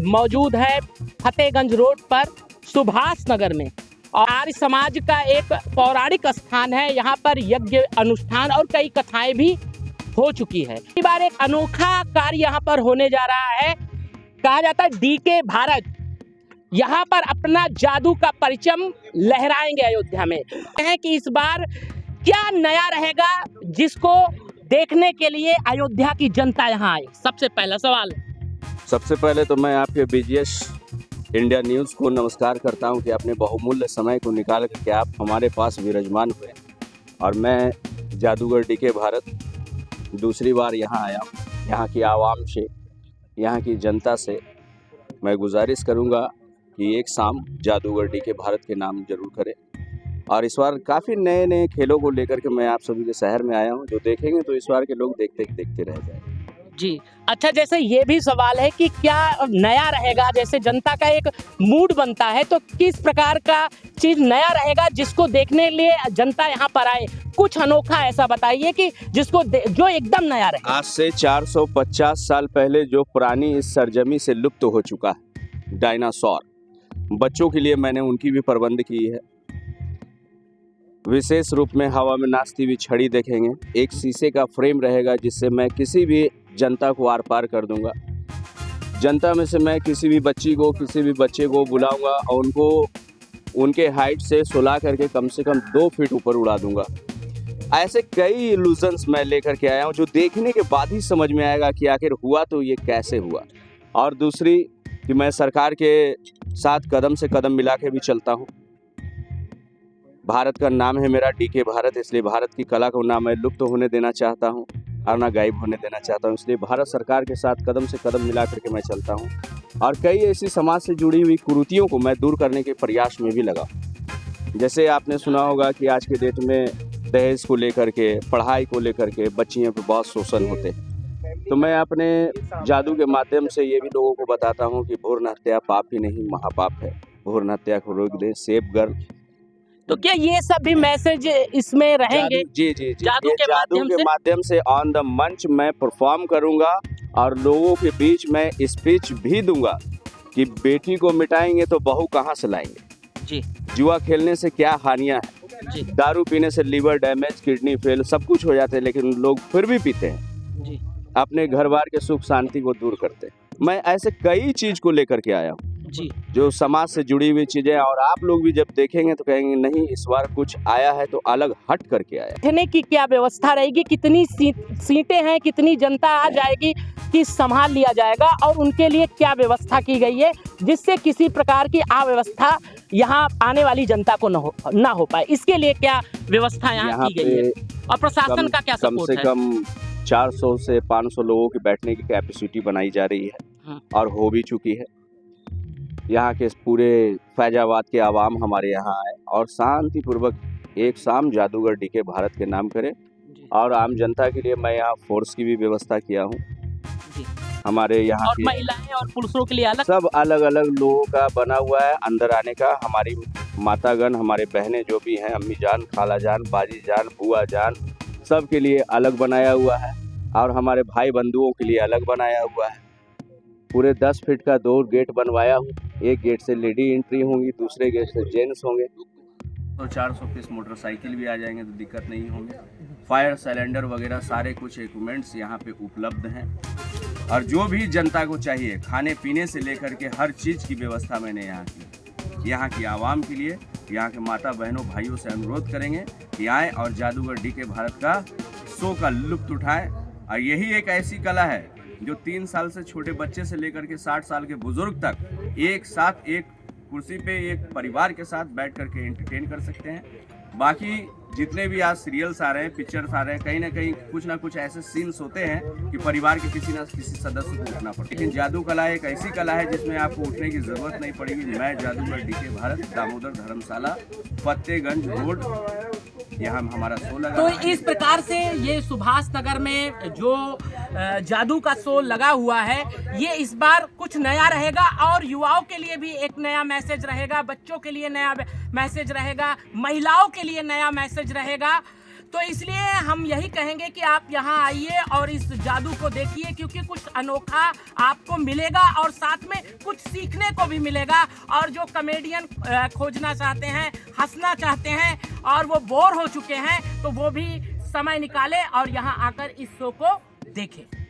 मौजूद है फतेहगंज रोड पर सुभाष नगर में, और आर्य समाज का एक पौराणिक स्थान है। यहाँ पर यज्ञ अनुष्ठान और कई कथाएं भी हो चुकी है। इस बार एक अनोखा कार्य यहाँ पर होने जा रहा है। कहा जाता है डीके भारत यहाँ पर अपना जादू का परचम लहराएंगे अयोध्या में। है कि इस बार क्या नया रहेगा जिसको देखने के लिए अयोध्या की जनता यहाँ आए। सबसे पहला सवाल, सबसे पहले तो मैं आपके बीजीएस इंडिया न्यूज़ को नमस्कार करता हूं कि अपने बहुमूल्य समय को निकाल करके आप हमारे पास विराजमान हुए। और मैं जादूगर डीके भारत दूसरी बार यहाँ आया हूँ। यहाँ की आवाम से, यहाँ की जनता से मैं गुजारिश करूँगा कि एक शाम जादूगर डीके भारत के नाम जरूर करें। और इस बार काफ़ी नए नए खेलों को लेकर के मैं आप सभी के शहर में आया हूँ, जो देखेंगे तो इस बार के लोग देखते रह जाएंगे। जी अच्छा, जैसे ये भी सवाल है कि क्या नया रहेगा, जैसे जनता का एक मूड बनता है तो किस प्रकार का चीज नया रहेगा जिसको देखने के लिए जनता यहाँ पर आए। कुछ अनोखा ऐसा बताइए कि जिसको जो एकदम नया रहे। आज से 450 साल पहले जो पुरानी इस सरजमी से लुप्त हो चुका है डायनासोर, बच्चों के लिए मैंने उनकी भी प्रबंध की है। विशेष रूप में हवा में नाचती हुई छड़ी देखेंगे। एक शीशे का फ्रेम रहेगा जिससे मैं किसी भी जनता को आर पार कर दूंगा। जनता में से मैं किसी भी बच्ची को, किसी भी बच्चे को बुलाऊंगा और उनको उनके हाइट से सुला करके कम से कम 2 फीट ऊपर उड़ा दूंगा। ऐसे कई इल्यूजन्स मैं लेकर के आया हूँ जो देखने के बाद ही समझ में आएगा कि आखिर हुआ तो ये कैसे हुआ। और दूसरी कि मैं सरकार के साथ कदम से कदम मिला के भी चलता हूँ। भारत का नाम है मेरा डीके भारत, इसलिए भारत की कला को ना मैं लुप्त होने देना चाहता हूँ और ना गायब होने देना चाहता हूँ। इसलिए भारत सरकार के साथ कदम से कदम मिला करके मैं चलता हूँ और कई ऐसी समाज से जुड़ी हुई कुरीतियों को मैं दूर करने के प्रयास में भी लगा। जैसे आपने सुना होगा कि आज के डेट में दहेज को लेकर के, पढ़ाई को लेकर के बच्चियों पर बहुत शोषण होते हैं। तो मैं अपने जादू के माध्यम से ये भी लोगों को बताता हूँ कि भ्रूण हत्या पाप ही नहीं महापाप है। भ्रूण हत्या को रोक दे, सेफ गर्ल। तो क्या ये सब भी मैसेज इसमें रहेंगे? जी जादू के माध्यम से ऑन द मंच मैं परफॉर्म करूंगा और लोगों के बीच में स्पीच भी दूंगा कि बेटी को मिटाएंगे तो बहू कहां से लाएंगे। जी, जुआ खेलने से क्या हानियां हैं। जी, दारू पीने से लीवर डैमेज, किडनी फेल, सब कुछ हो जाते हैं, लेकिन लोग फिर भी पीते हैं। जी, अपने घर बार के सुख शांति को दूर करते हैं। मैं ऐसे कई चीज को लेकर के आया हूँ जी, जो समाज से जुड़ी हुई चीजें, और आप लोग भी जब देखेंगे तो कहेंगे नहीं इस बार कुछ आया है तो अलग हट करके आया। बैठने की क्या व्यवस्था रहेगी, कितनी सीटें हैं, कितनी जनता आ जाएगी कि संभाल लिया जाएगा, और उनके लिए क्या व्यवस्था की गई है जिससे किसी प्रकार की अव्यवस्था यहाँ आने वाली जनता को ना हो पाए। इसके लिए क्या व्यवस्था यहाँ की गई है और प्रशासन का क्या सपोर्ट है? कम से कम 400 से 500 लोगों की बैठने की कैपेसिटी बनाई जा रही है और हो भी चुकी है। यहाँ के पूरे फैजाबाद के आवाम हमारे यहाँ आए और शांतिपूर्वक एक शाम जादूगर डीके भारत के नाम करें। और आम जनता के लिए मैं यहाँ फोर्स की भी व्यवस्था किया हूँ। हमारे यहाँ और महिलाएं और पुरुषों के लिए अलग, सब अलग अलग लोगों का बना हुआ है अंदर आने का। हमारी मातागण, हमारे बहनें जो भी हैं, अम्मी जान, खाला जान, बाजी जान, बुआ जान, सब के लिए अलग बनाया हुआ है और हमारे भाई बंधुओं के लिए अलग बनाया हुआ है। पूरे 10 फीट का 2 गेट बनवाया हूँ। एक गेट से लेडी एंट्री होंगी, दूसरे गेट से जेंट्स होंगे। तो 400 पीस मोटरसाइकिल भी आ जाएंगे तो दिक्कत नहीं होंगे। फायर सिलेंडर वगैरह सारे कुछ इक्विपमेंट्स यहाँ पे उपलब्ध हैं और जो भी जनता को चाहिए खाने पीने से लेकर के हर चीज़ की व्यवस्था मैंने यहाँ की। यहाँ की आवाम के लिए, यहाँ के माता बहनों भाइयों से अनुरोध करेंगे कि आए और जादूगर डीके भारत का शो का लुत्फ उठाएं। और यही एक ऐसी कला है जो 3 साल से छोटे बच्चे से लेकर के 60 साल के बुजुर्ग तक एक साथ एक कुर्सी पे एक परिवार के साथ बैठ करके एंटरटेन कर सकते हैं। बाकी जितने भी आज सीरियल्स आ रहे हैं, पिक्चर्स आ रहे हैं, कहीं ना कुछ ऐसे सीन्स होते हैं कि परिवार के किसी न किसी सदस्य को उठना पड़ता है। लेकिन जादू कला एक ऐसी कला है जिसमें आपको उठने की जरूरत नहीं पड़ेगी। मैं जादूगर डीके भारत, दामोदर धर्मशाला, फतेहगंज रोड, यहाँ हमारा शो लगा। तो इस प्रकार से ये सुभाष नगर में जो जादू का शो लगा हुआ है, ये इस बार कुछ नया रहेगा और युवाओं के लिए भी एक नया मैसेज रहेगा, बच्चों के लिए नया मैसेज रहेगा, महिलाओं के लिए नया मैसेज रहेगा। तो इसलिए हम यही कहेंगे कि आप यहाँ आइए और इस जादू को देखिए, क्योंकि कुछ अनोखा आपको मिलेगा और साथ में कुछ सीखने को भी मिलेगा। और जो कॉमेडियन खोजना चाहते हैं, हंसना चाहते हैं और वो बोर हो चुके हैं, तो वो भी समय निकाले और यहाँ आकर इस शो को देखें।